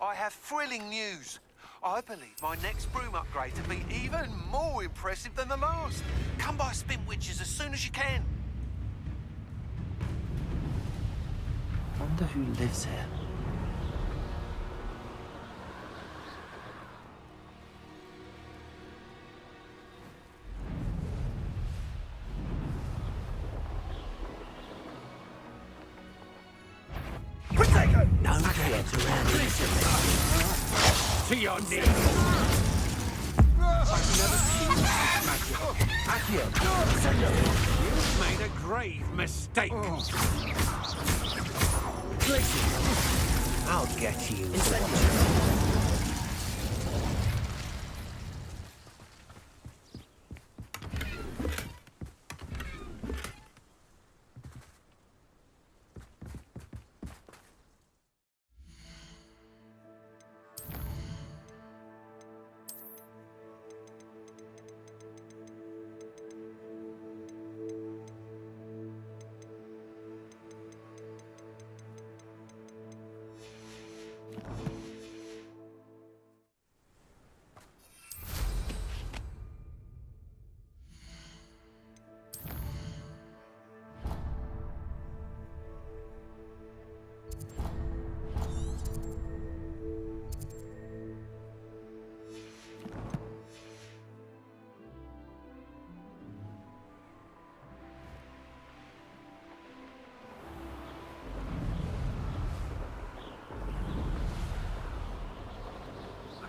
I have thrilling news. I believe my next broom upgrade to be even more impressive than the last. Come by Spin Witches as soon as you can. Wonder who lives here. No kids around here. To your knees! I've never seen that magic. Accio! You've made a grave mistake. I'll get you.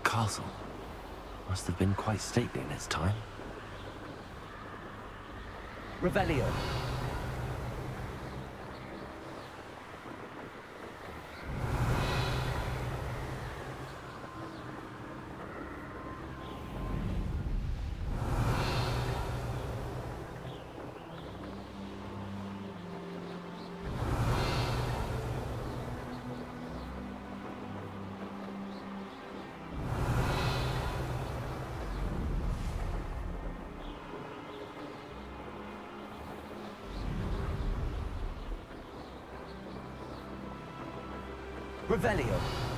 Castle. Must have been quite stately in its time. Revelio. Revelio.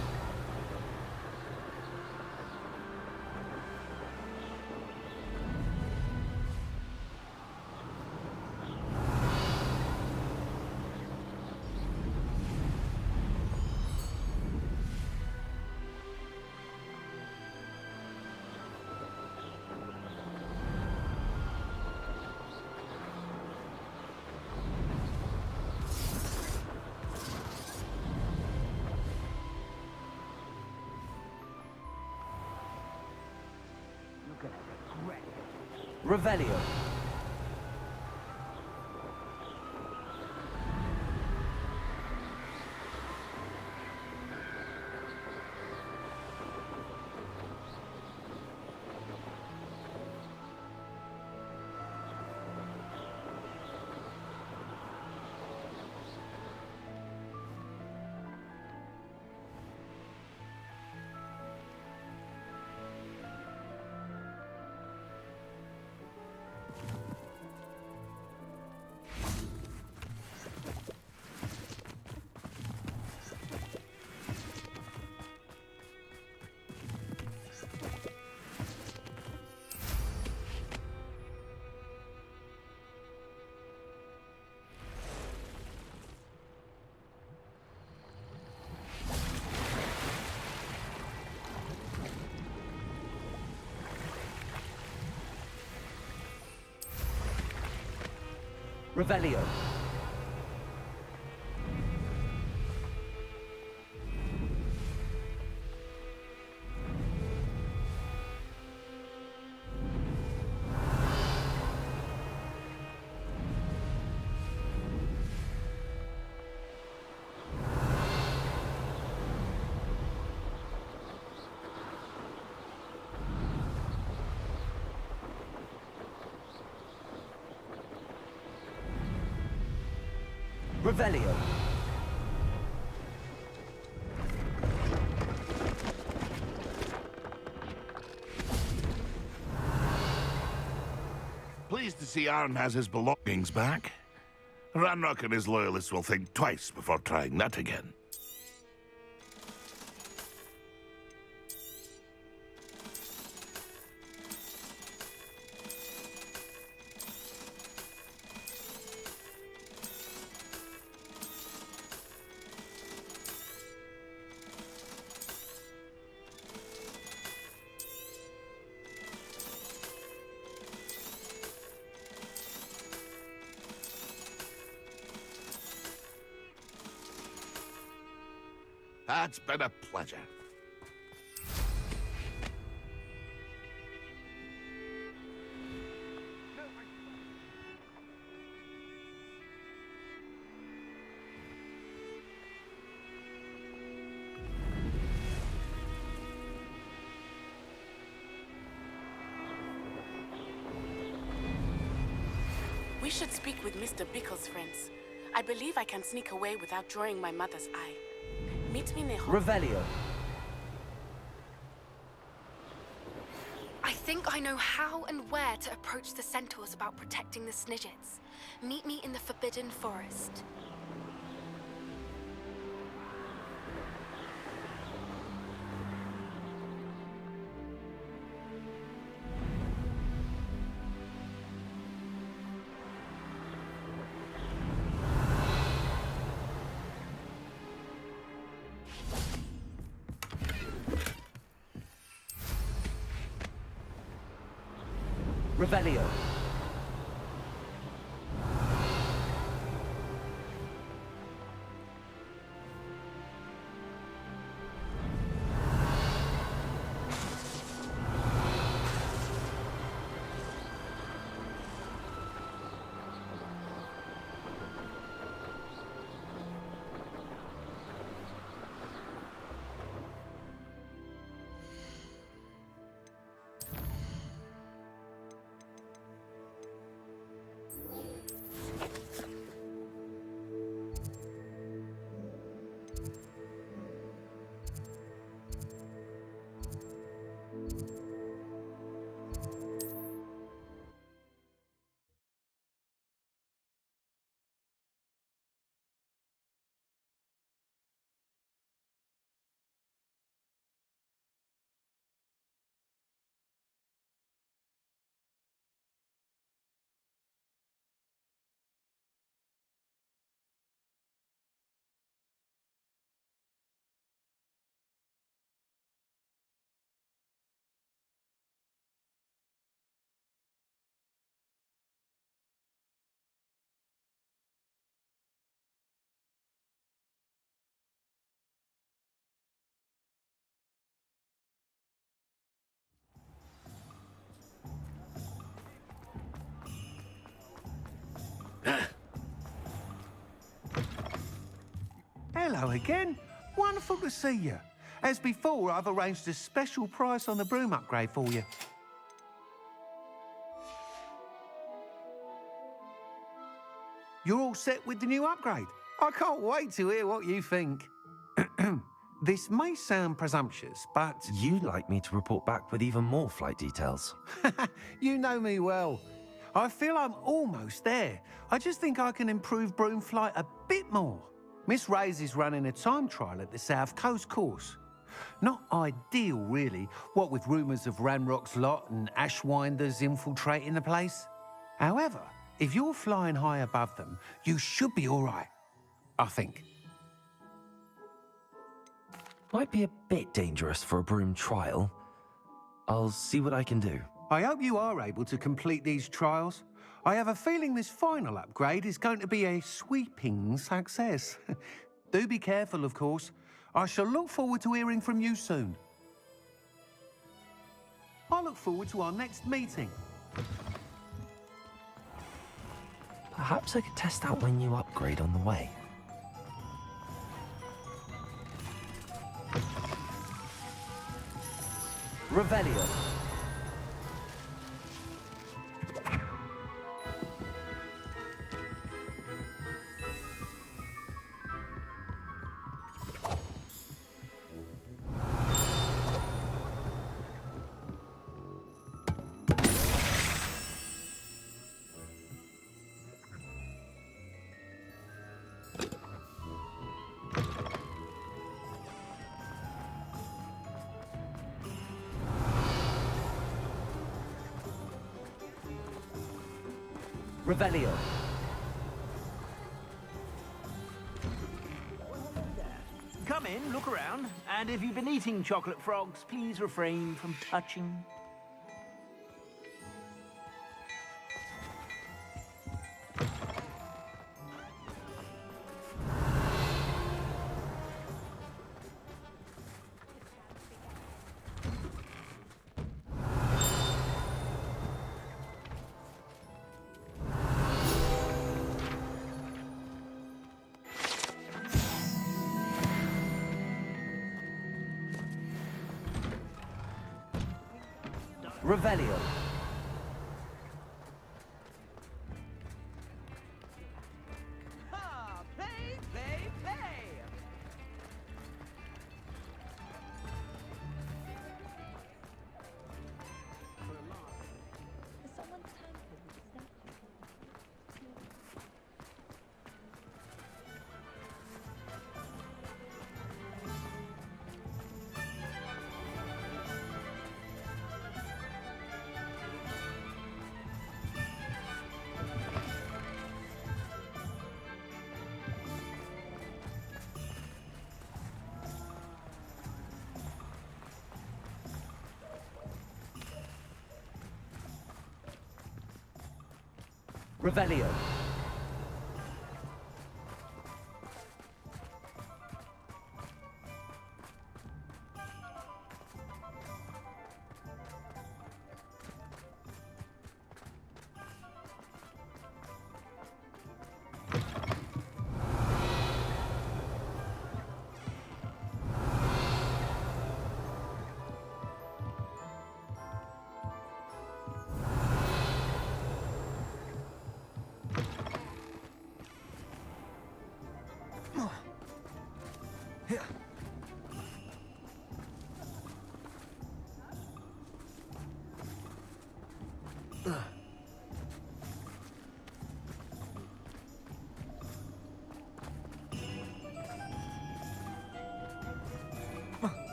Revelio. Revelio. Revelio. Pleased to see Arn has his belongings back. Ranrock and his loyalists will think twice before trying that again. It's been a pleasure. We should speak with Mr. Bickle's friends. I believe I can sneak away without drawing my mother's eye. Meet me near Revelio. I think I know how and where to approach the centaurs about protecting the Snidgets. Meet me in the Forbidden Forest. Revelio. Hello again. Wonderful to see you. As before, I've arranged a special price on the broom upgrade for you. You're all set with the new upgrade. I can't wait to hear what you think. This may sound presumptuous, but You'd like me to report back with even more flight details. you know me well. I feel I'm almost there. I just think I can improve broom flight a bit more. Miss Ray's is running a time trial at the South Coast course. Not ideal, really, what with rumours of Ranrock's lot and Ashwinders infiltrating the place. However, if you're flying high above them, you should be all right, I think. Might be a bit dangerous for a broom trial. I'll see what I can do. I hope you are able to complete these trials. I have a feeling this final upgrade is going to be a sweeping success. Do be careful, of course. I shall look forward to hearing from you soon. I look forward to our next meeting. Perhaps I could test out my new upgrade on the way. Revelio. Revelio. Come in, look around, and if you've been eating chocolate frogs, please refrain from touching. Revelio. Ha! Play, play, play! Revelio.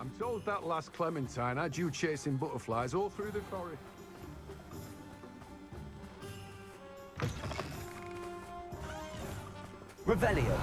I'm told that last Clementine had you chasing butterflies all through the forest. Revelio.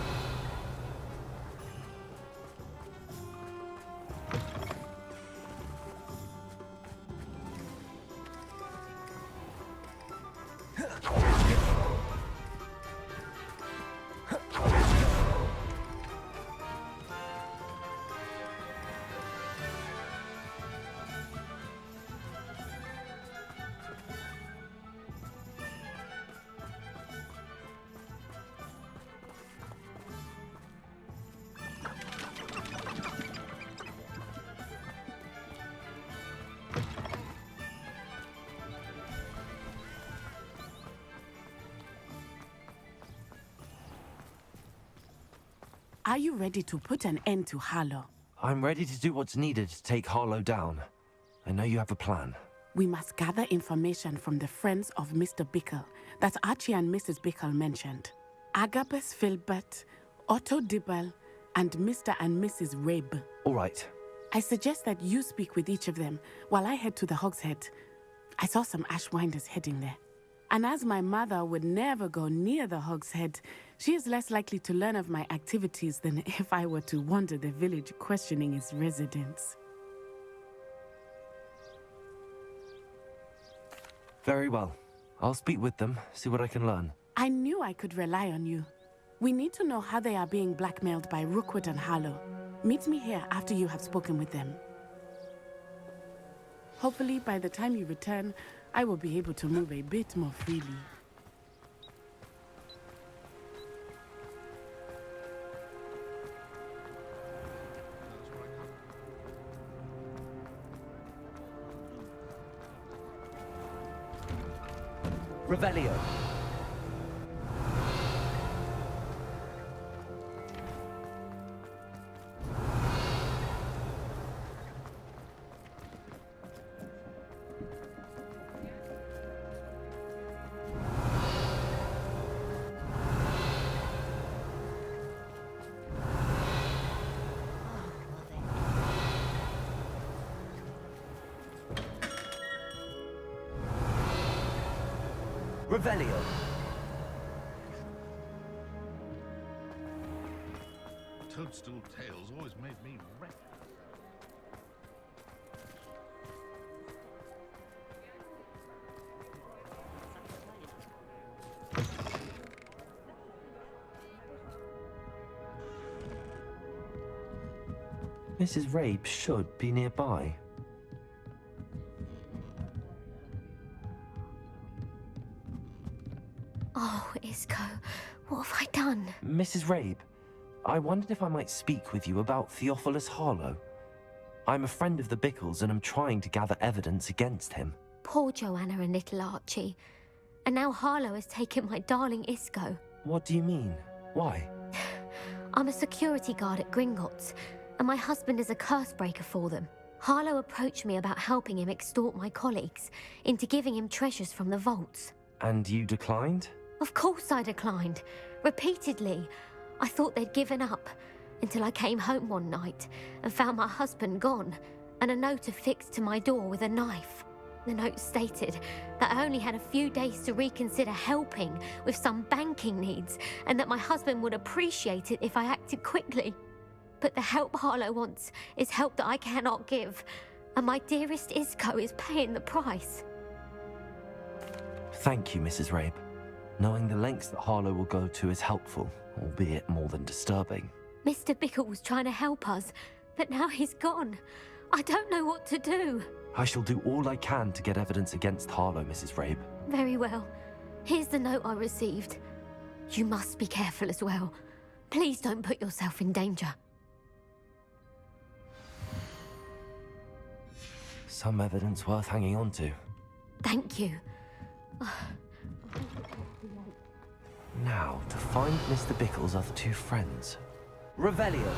Are you ready to put an end to Harlow? I'm ready to do what's needed to take Harlow down. I know you have a plan. We must gather information from the friends of Mr. Bickle that Archie and Mrs. Bickle mentioned. Agabus Filbert, Otto Dibble, and Mr. and Mrs. Rabe. All right. I suggest that you speak with each of them while I head to the Hogshead. I saw some Ashwinders heading there. And as my mother would never go near the Hogshead, she is less likely to learn of my activities than if I were to wander the village questioning its residents. Very well. I'll speak with them, see what I can learn. I knew I could rely on you. We need to know how they are being blackmailed by Rookwood and Harlow. Meet me here after you have spoken with them. Hopefully, by the time you return, I will be able to move a bit more freely. Revelio. Revelio. Toadstool tales always made me wreck. Mrs. Rabe should be nearby. Oh, Isco, what have I done? Mrs. Rabe, I wondered if I might speak with you about Theophilus Harlow. I'm a friend of the Bickles and I'm trying to gather evidence against him. Poor Joanna and little Archie. And now Harlow has taken my darling Isco. What do you mean? Why? I'm a security guard at Gringotts, and my husband is a curse breaker for them. Harlow approached me about helping him extort my colleagues into giving him treasures from the vaults. And you declined? Of course I declined. Repeatedly. I thought they'd given up, until I came home one night and found my husband gone, and a note affixed to my door with a knife. The note stated that I only had a few days to reconsider helping with some banking needs, and that my husband would appreciate it if I acted quickly. But the help Harlow wants is help that I cannot give, and my dearest Isco is paying the price. Thank you, Mrs. Rabe. Knowing the lengths that Harlow will go to is helpful, albeit more than disturbing. Mr. Bickle was trying to help us, but now he's gone. I don't know what to do. I shall do all I can to get evidence against Harlow, Mrs. Rabe. Very well. Here's the note I received. You must be careful as well. Please don't put yourself in danger. Some evidence worth hanging on to. Thank you. Now, to find Mr. Bickle's other two friends. Revelio.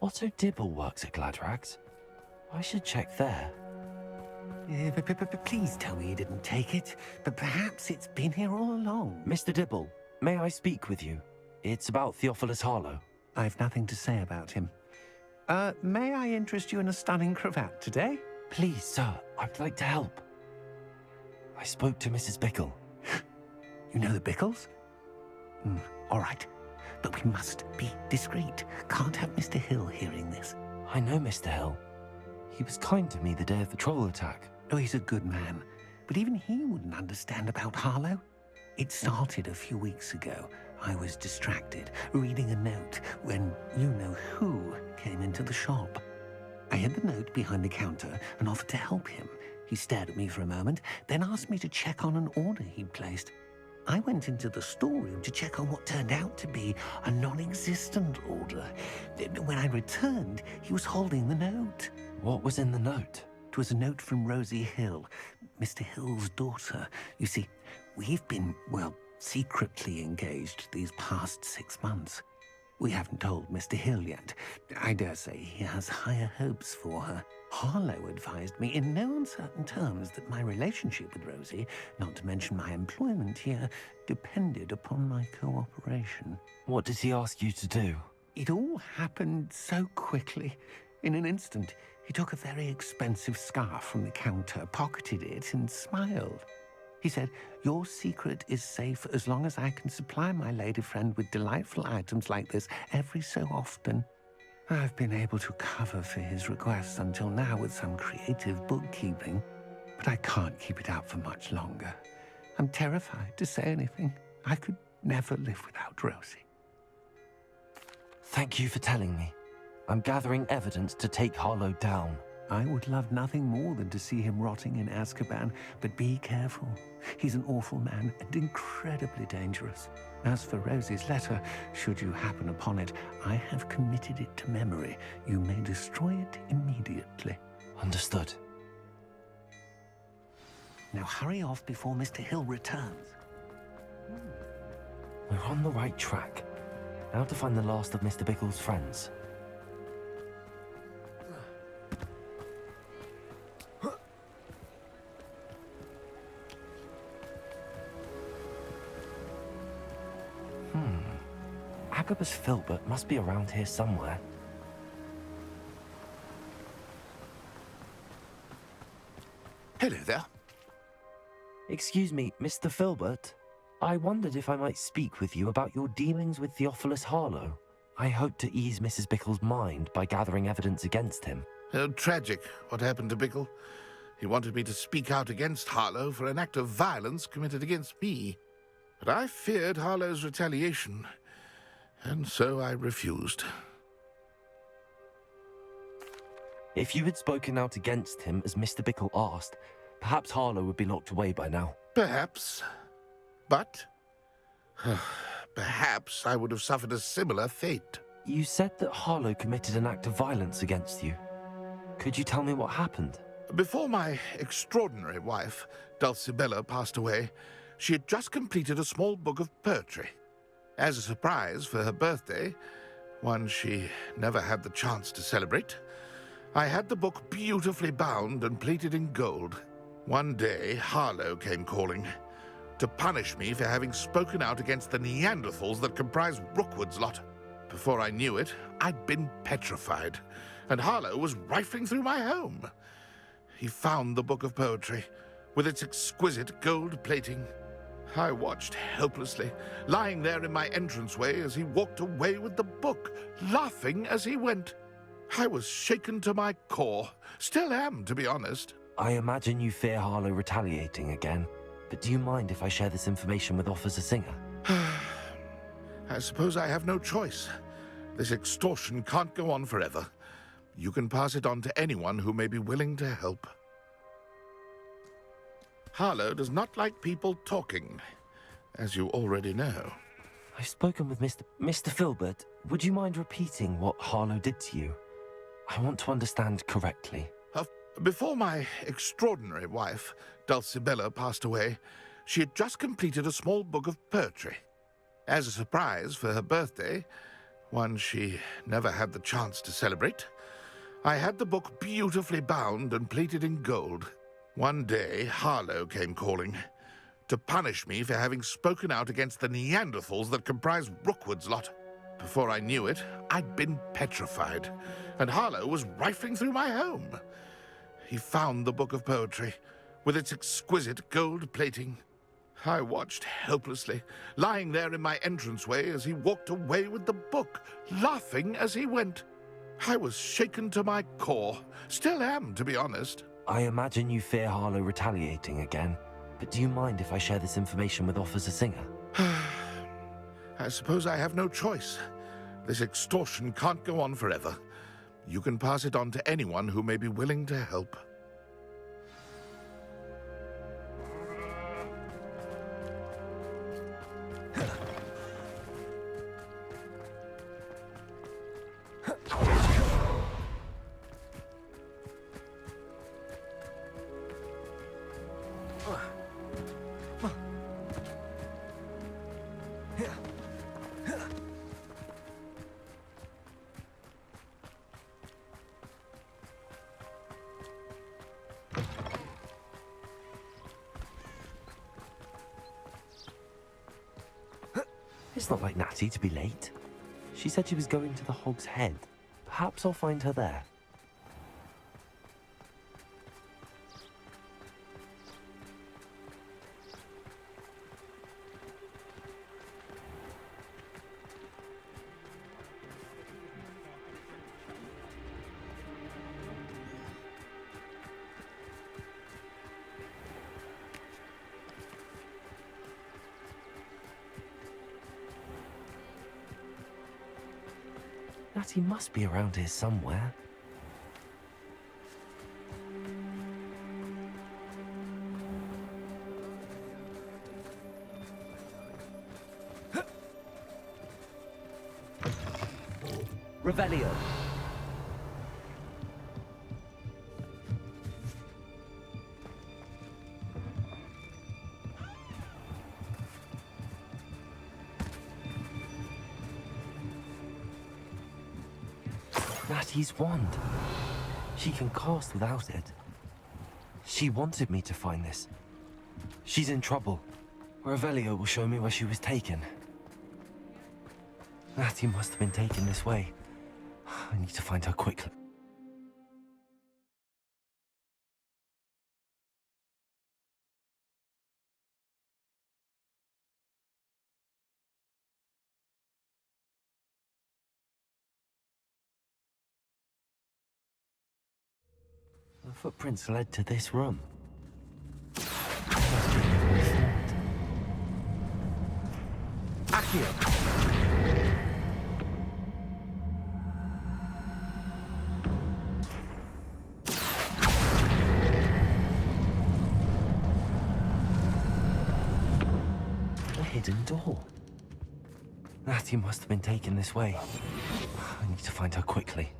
Otto Dibble works at Gladrags. I should check there. Please tell me you didn't take it, but perhaps it's been here all along. Mr. Dibble, may I speak with you? It's about Theophilus Harlow. I've nothing to say about him. May I interest you in a stunning cravat today? Please, sir, I'd like to help. I spoke to Mrs. Bickle. You know the Bickles? All right, but we must be discreet. Can't have Mr. Hill hearing this. I know Mr. Hill. He was kind to me the day of the troll attack. Oh, he's a good man, but even he wouldn't understand about Harlow. It started a few weeks ago. I was distracted, reading a note, when you-know-who came into the shop. I hid the note behind the counter and offered to help him. He stared at me for a moment, then asked me to check on an order he'd placed. I went into the storeroom to check on what turned out to be a non-existent order. When I returned, he was holding the note. What was in the note? It was a note from Rosie Hill, Mr. Hill's daughter. You see, we've been, secretly engaged these past 6 months. We haven't told Mr. Hill yet. I dare say he has higher hopes for her. Harlow advised me in no uncertain terms that my relationship with Rosie, not to mention my employment here, depended upon my cooperation. What did he ask you to do? It all happened so quickly. In an instant, he took a very expensive scarf from the counter, pocketed it, and smiled. He said, "Your secret is safe as long as I can supply my lady friend with delightful items like this every so often." I've been able to cover for his requests until now with some creative bookkeeping, but I can't keep it up for much longer. I'm terrified to say anything. I could never live without Rosie. Thank you for telling me. I'm gathering evidence to take Harlow down. I would love nothing more than to see him rotting in Azkaban, but be careful. He's an awful man and incredibly dangerous. As for Rosie's letter, should you happen upon it, I have committed it to memory. You may destroy it immediately. Understood. Now hurry off before Mr. Hill returns. We're on the right track. Now to find the last of Mr. Bickle's friends. Agabus Filbert must be around here somewhere. Hello there. Excuse me, Mr. Filbert? I wondered if I might speak with you about your dealings with Theophilus Harlow. I hoped to ease Mrs. Bickle's mind by gathering evidence against him. Tragic, what happened to Bickle. He wanted me to speak out against Harlow for an act of violence committed against me. But I feared Harlow's retaliation, and so I refused. If you had spoken out against him as Mr. Bickle asked, perhaps Harlow would be locked away by now. Perhaps. But perhaps I would have suffered a similar fate. You said that Harlow committed an act of violence against you. Could you tell me what happened? Before my extraordinary wife, Dulcibella, passed away, she had just completed a small book of poetry. As a surprise for her birthday, one she never had the chance to celebrate, I had the book beautifully bound and plated in gold. One day, Harlow came calling to punish me for having spoken out against the Neanderthals that comprise Rookwood's lot. Before I knew it, I'd been petrified, and Harlow was rifling through my home. He found the book of poetry, with its exquisite gold plating. I watched helplessly, lying there in my entranceway as he walked away with the book, laughing as he went. I was shaken to my core. Still am, to be honest. I imagine you fear Harlow retaliating again, but do you mind if I share this information with Officer Singer? I suppose I have no choice. This extortion can't go on forever. You can pass it on to anyone who may be willing to help. Harlow does not like people talking, as you already know. I've spoken with Mr. Filbert. Would you mind repeating what Harlow did to you? I want to understand correctly. Before my extraordinary wife, Dulcibella, passed away, she had just completed a small book of poetry. As a surprise for her birthday, one she never had the chance to celebrate, I had the book beautifully bound and plated in gold. One day, Harlow came calling to punish me for having spoken out against the Neanderthals that comprise Rookwood's lot. Before I knew it, I'd been petrified, and Harlow was rifling through my home. He found the book of poetry, with its exquisite gold plating. I watched helplessly, lying there in my entranceway as he walked away with the book, laughing as he went. I was shaken to my core. Still am, to be honest. I imagine you fear Harlow retaliating again, but do you mind if I share this information with Officer Singer? I suppose I have no choice. This extortion can't go on forever. You can pass it on to anyone who may be willing to help. It's not like Natty to be late. She said she was going to the Hog's Head. Perhaps I'll find her there. Natty must be around here somewhere. Revelio. Natty's wand. She can cast without it. She wanted me to find this. She's in trouble. Revelio will show me where she was taken. Natty must have been taken this way. I need to find her quickly. footprints led to this room. Accio. A hidden door. Natty must have been taken this way. I need to find her quickly.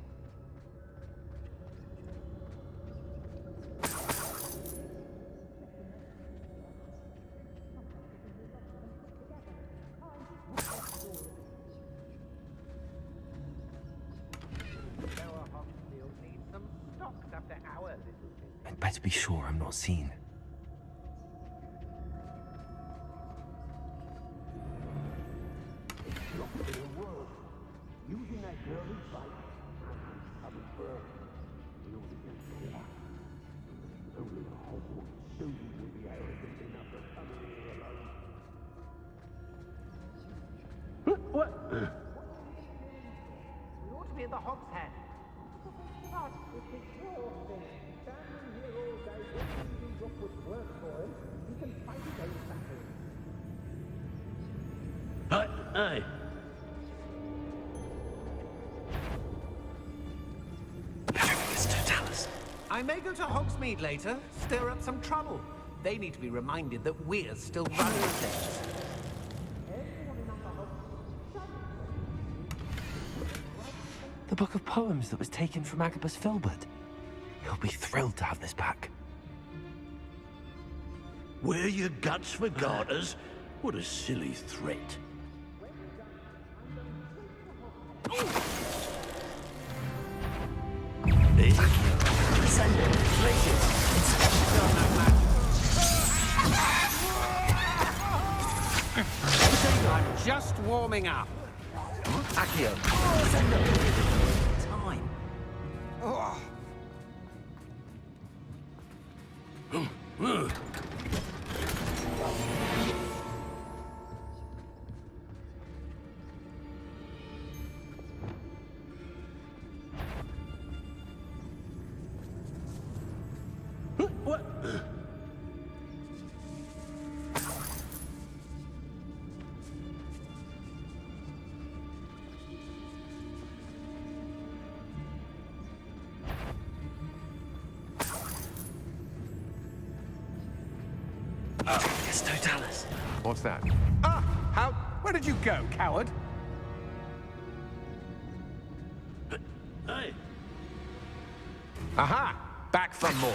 I'd better be sure I'm not seen. What? We ought to be at the Hog's Head. Hey. I may go to Hogsmeade later, stir up some trouble. They need to be reminded that we're still running things. The book of poems that was taken from Agabus Filbert. He'll be thrilled to have this back. Wear your guts for garters? What a silly threat. There you go. I'm just warming up. Accio. Time. What? It's Totalis. What's that? Ah! How? Where did you go, coward? Hey. Aha! Back for more.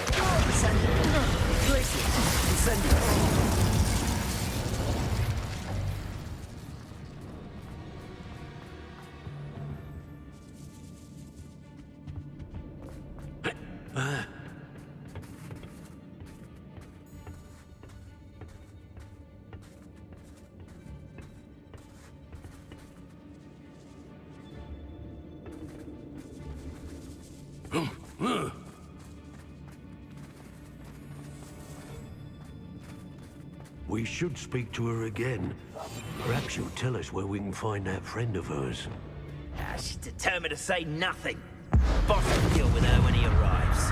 We should speak to her again. Perhaps she'll tell us where we can find that friend of hers. She's determined to say nothing. Boss will deal with her when he arrives.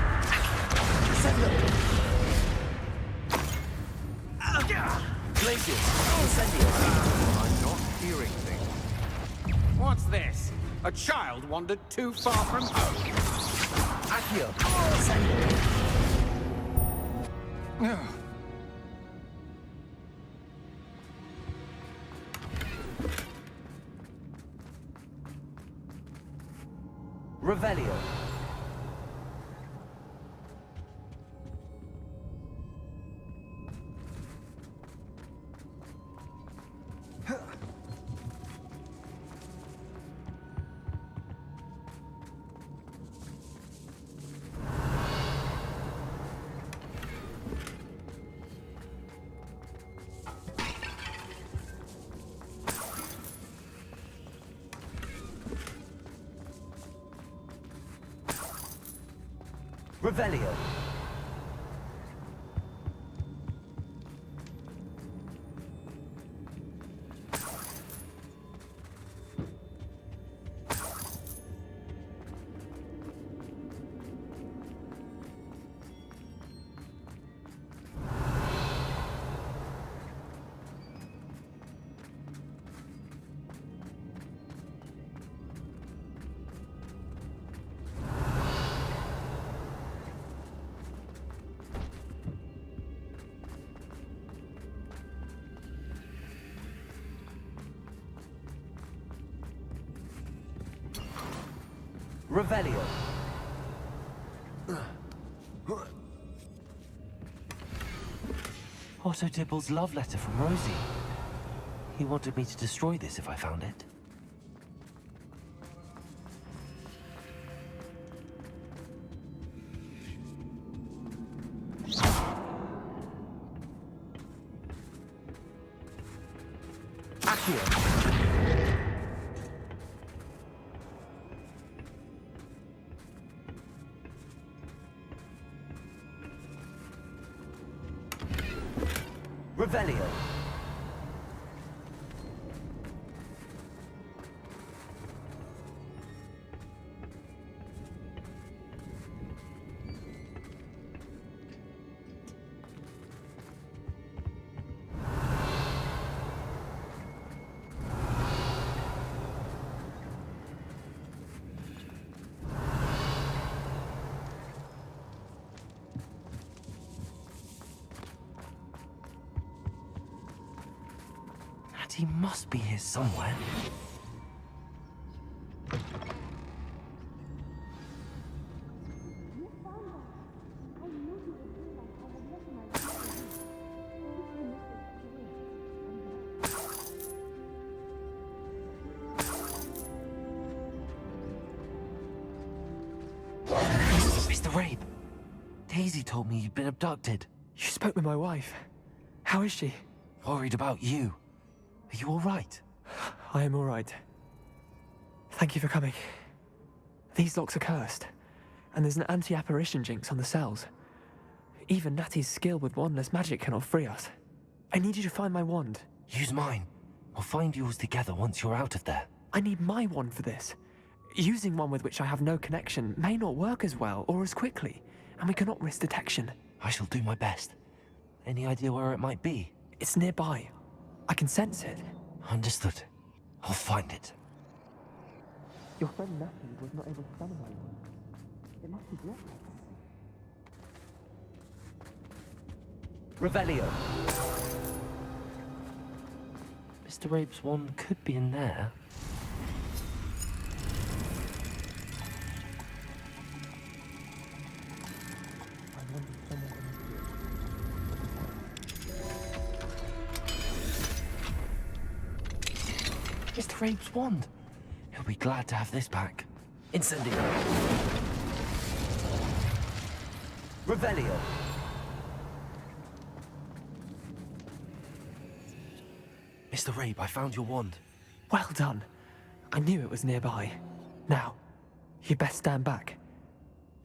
I'm not hearing things. What's this? A child wandered too far from home. Accio. Revelio. Revelio. Revelio. Otto Dibble's love letter from Rosie. He wanted me to destroy this if I found it. Accio. Revelio. He must be here somewhere. Mr. Rabe, Daisy told me you'd been abducted. You spoke with my wife. How is she? Worried about you. Are you all right? I am all right. Thank you for coming. These locks are cursed, and there's an anti-apparition jinx on the cells. Even Natty's skill with wandless magic cannot free us. I need you to find my wand. Use mine. We'll find yours together once you're out of there. I need my wand for this. Using one with which I have no connection may not work as well or as quickly, and we cannot risk detection. I shall do my best. Any idea where it might be? It's nearby. I can sense it. Understood. I'll find it. Your friend Natty was not able to summon my wand. It must be blocked. Revelio. Mr. Rabe's wand could be in there. Mr. Rabe's wand. He'll be glad to have this back. Incendio. Revelio. Mr. Rabe, I found your wand. Well done. I knew it was nearby. Now, you best stand back.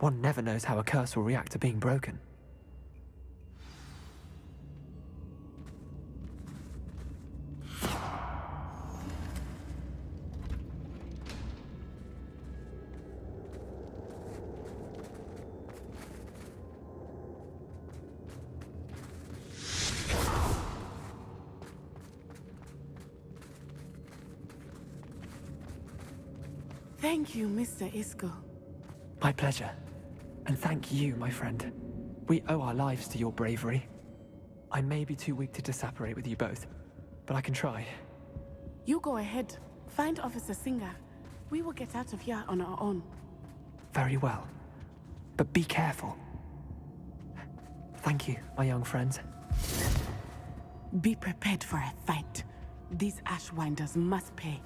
One never knows how a curse will react to being broken. Thank you, Mr. Isco. My pleasure. And thank you, my friend. We owe our lives to your bravery. I may be too weak to disapparate with you both, but I can try. You go ahead. Find Officer Singer. We will get out of here on our own. Very well. But be careful. Thank you, my young friends. Be prepared for a fight. These Ashwinders must pay.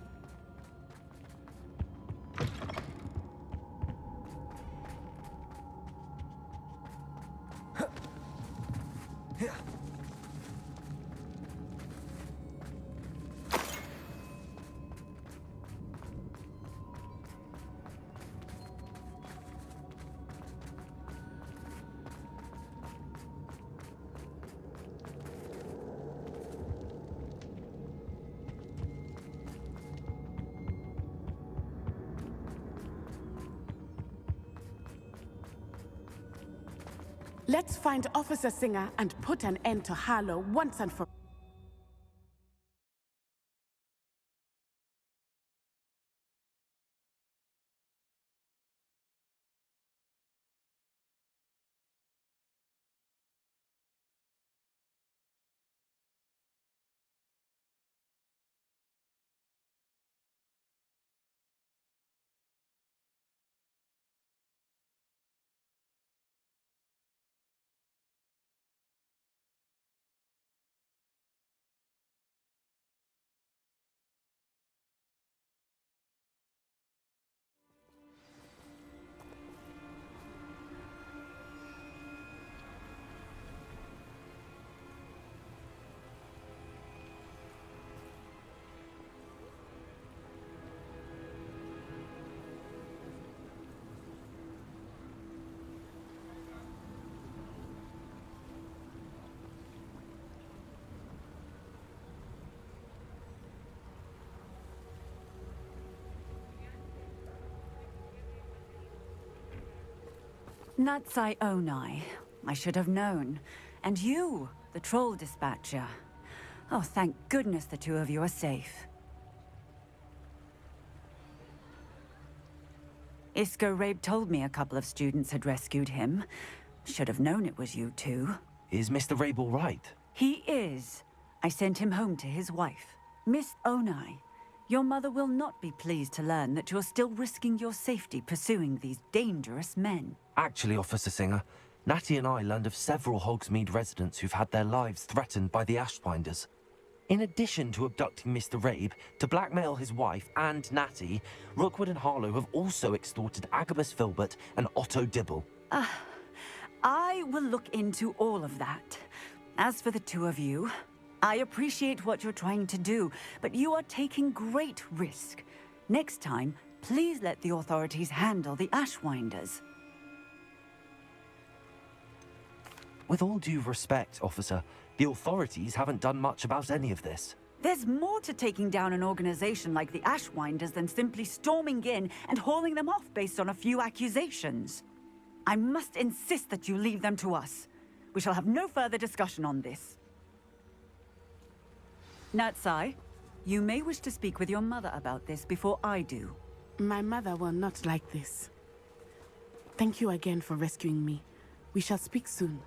Let's find Officer Singer and put an end to Harlow once and for all. Natsai Onai. I should have known. And you, the troll dispatcher. Oh, thank goodness the two of you are safe. Isco Rabe told me a couple of students had rescued him. Should have known it was you two. Is Mr. Rabe all right? He is. I sent him home to his wife. Miss Onai, your mother will not be pleased to learn that you're still risking your safety pursuing these dangerous men. Actually, Officer Singer, Natty and I learned of several Hogsmeade residents who've had their lives threatened by the Ashwinders. In addition to abducting Mr. Rabe to blackmail his wife and Natty, Rookwood and Harlow have also extorted Agabus Filbert and Otto Dibble. I will look into all of that. As for the two of you, I appreciate what you're trying to do, but you are taking great risk. Next time, please let the authorities handle the Ashwinders. With all due respect, officer, the authorities haven't done much about any of this. There's more to taking down an organization like the Ashwinders than simply storming in and hauling them off based on a few accusations. I must insist that you leave them to us. We shall have no further discussion on this. Natsai, you may wish to speak with your mother about this before I do. My mother will not like this. Thank you again for rescuing me. We shall speak soon.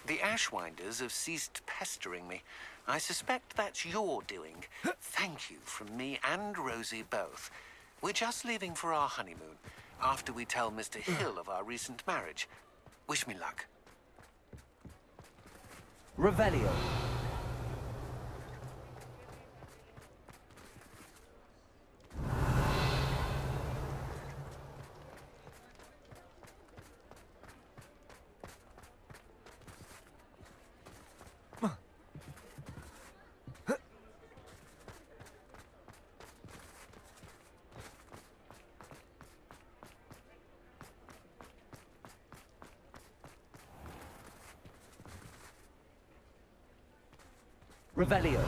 The Ashwinders have ceased pestering me. I suspect that's your doing. Thank you from me and Rosie both. We're just leaving for our honeymoon, after we tell Mr. Hill of our recent marriage. Wish me luck. Revelio. Revelio.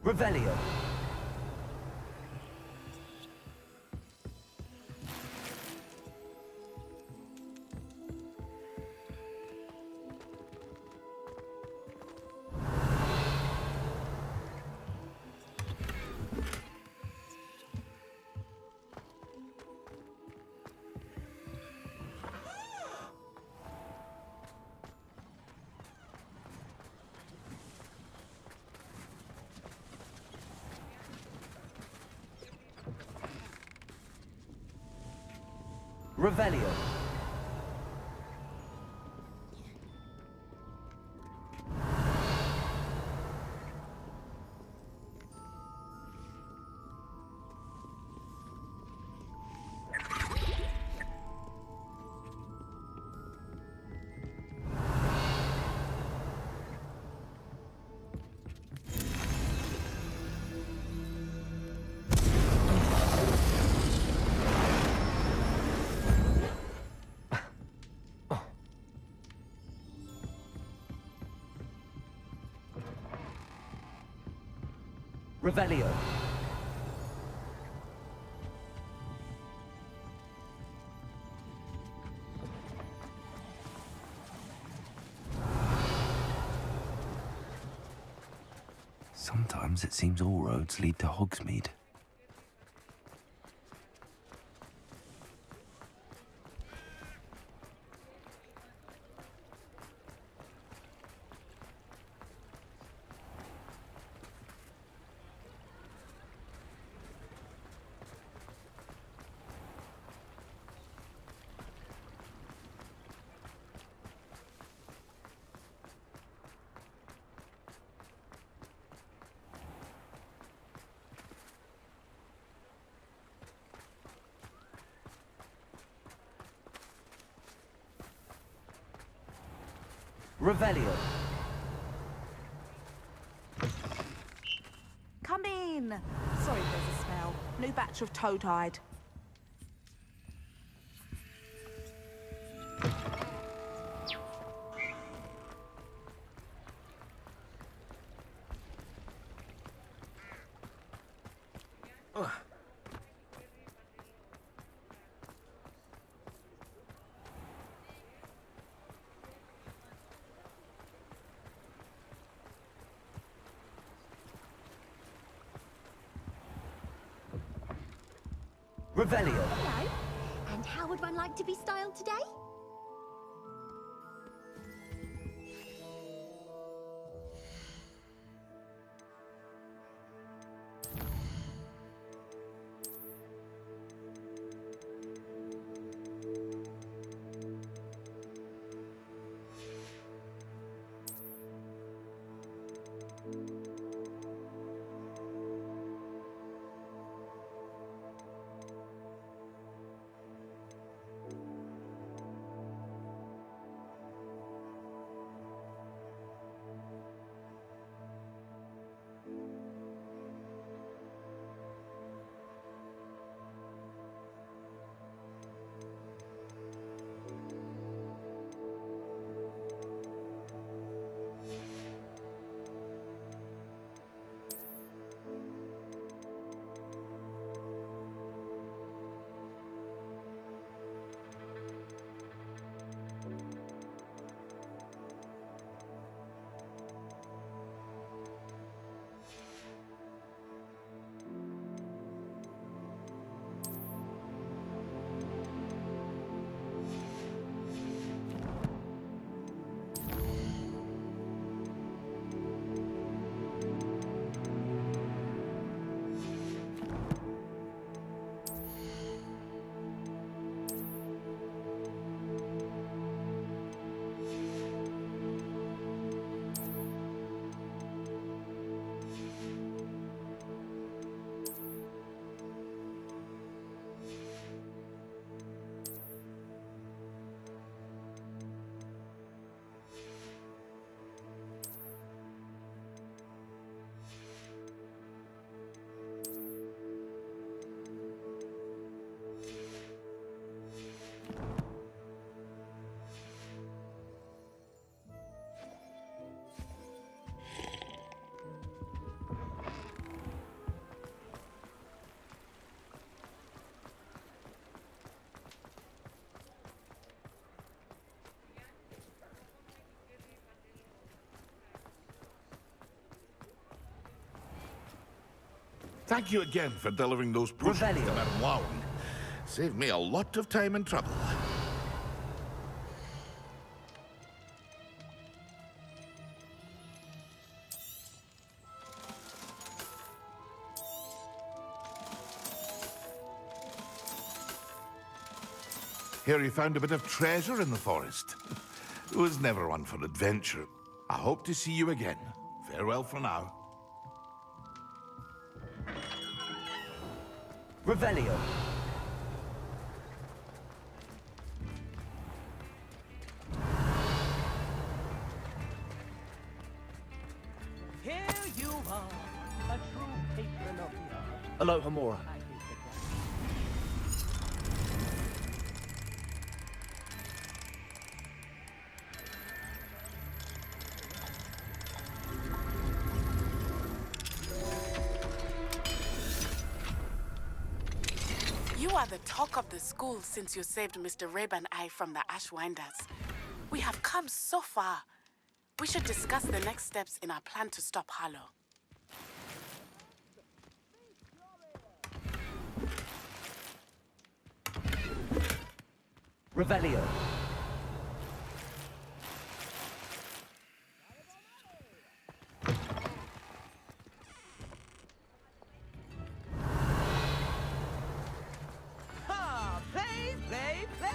Revelio. Revelio. Revelio. Sometimes it seems all roads lead to Hogsmeade. Revelio. Come in. Sorry there's a smell. New batch of toad-hide. Revelio. Hello. And how would one like to be styled today? Thank you again for delivering those pushes to Revelio. Madame Warren. Saved me a lot of time and trouble. Here you found a bit of treasure in the forest. Was never one for adventure. I hope to see you again. Farewell for now. Revelio. Here you are, a true patron of the art. Aloha Mora. are the talk of the school since you saved Mr. Rabe and I from the Ashwinders. We have come so far. We should discuss the next steps in our plan to stop Harlow. Revelio. Ha! Play, play, play!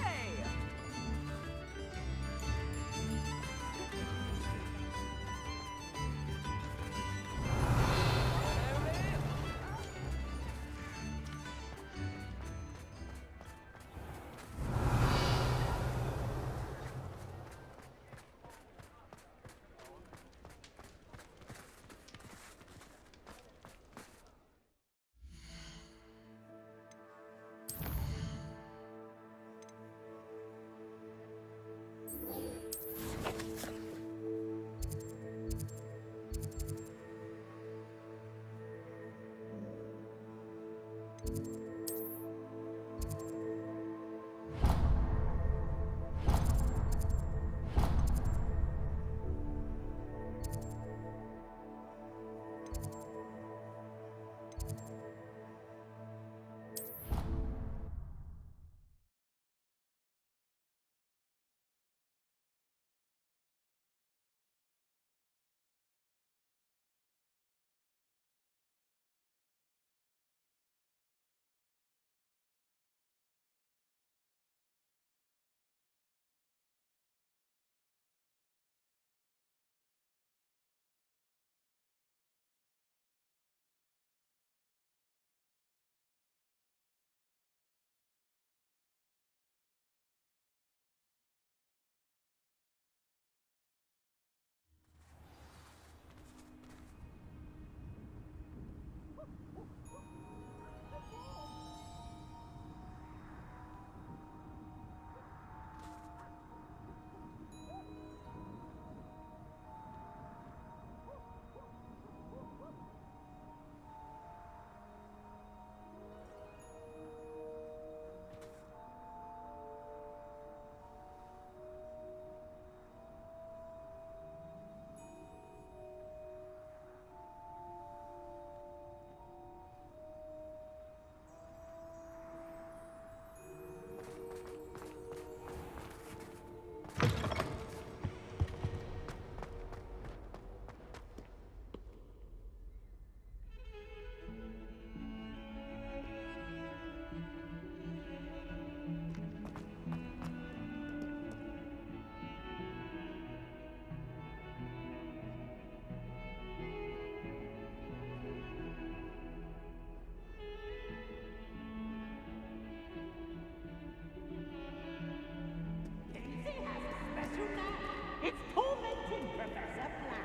It's tormenting Professor Black.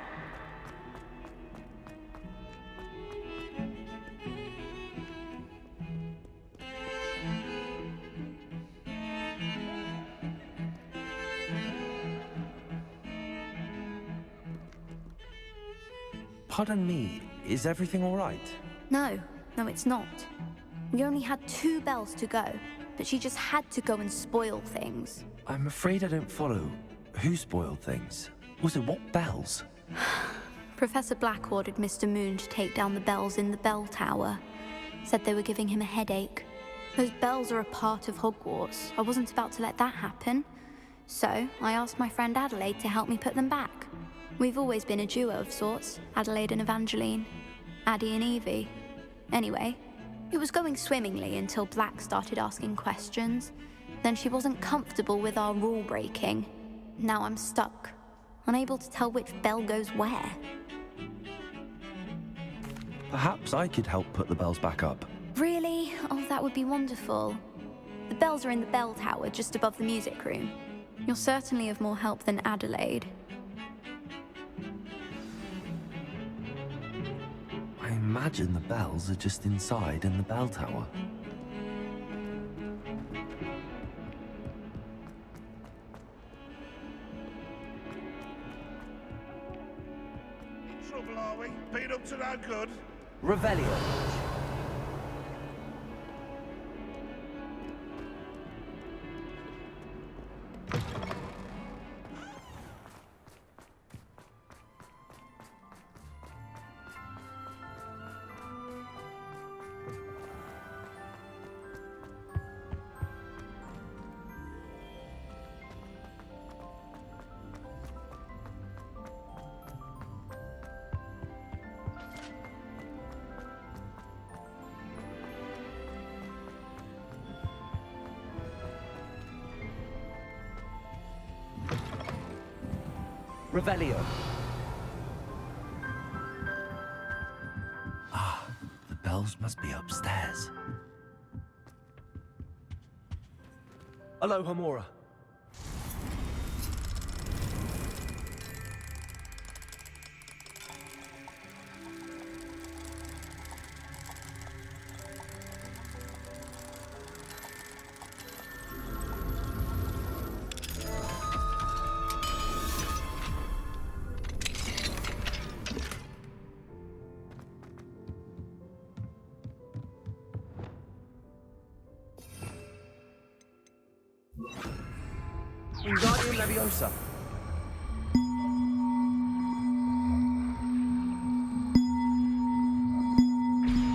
Pardon me, is everything all right? No, it's not. We only had 2 bells to go, but she just had to go and spoil things. I'm afraid I don't follow. Who spoiled things? Also, what bells? Professor Black ordered Mr. Moon to take down the bells in the bell tower. Said they were giving him a headache. Those bells are a part of Hogwarts. I wasn't about to let that happen. So, I asked my friend Adelaide to help me put them back. We've always been a duo of sorts, Adelaide and Evangeline. Addie and Evie. Anyway, it was going swimmingly until Black started asking questions. Then she wasn't comfortable with our rule breaking. Now I'm stuck, unable to tell which bell goes where. Perhaps I could help put the bells back up. Really? Oh, that would be wonderful. The bells are in the bell tower just above the music room. You're certainly of more help than Adelaide. I imagine the bells are just inside in the bell tower. In trouble, are we? Been up to no good? Revelio. Revelio. The bells must be upstairs. Aloha, Mora. Wingardium Leviosa.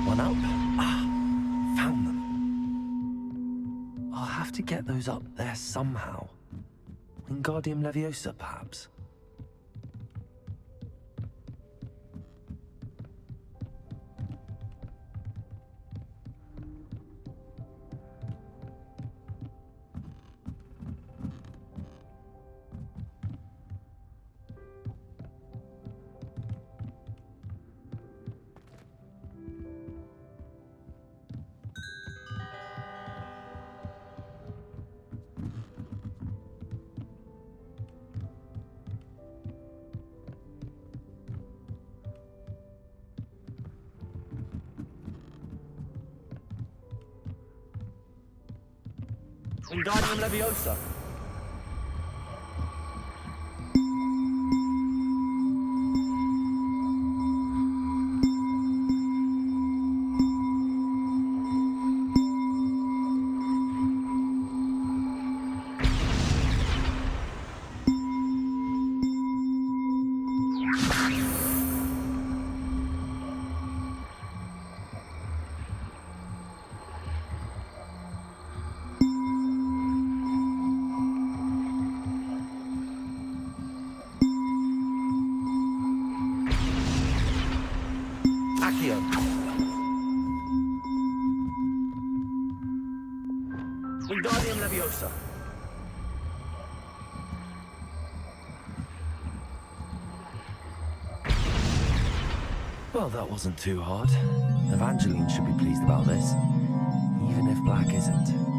One up. Found them. I'll have to get those up there somehow. Wingardium Leviosa, perhaps. Wingardium Leviosa. Accio. Wingardium Leviosa. Well, that wasn't too hard. Evangeline should be pleased about this, even if Black isn't.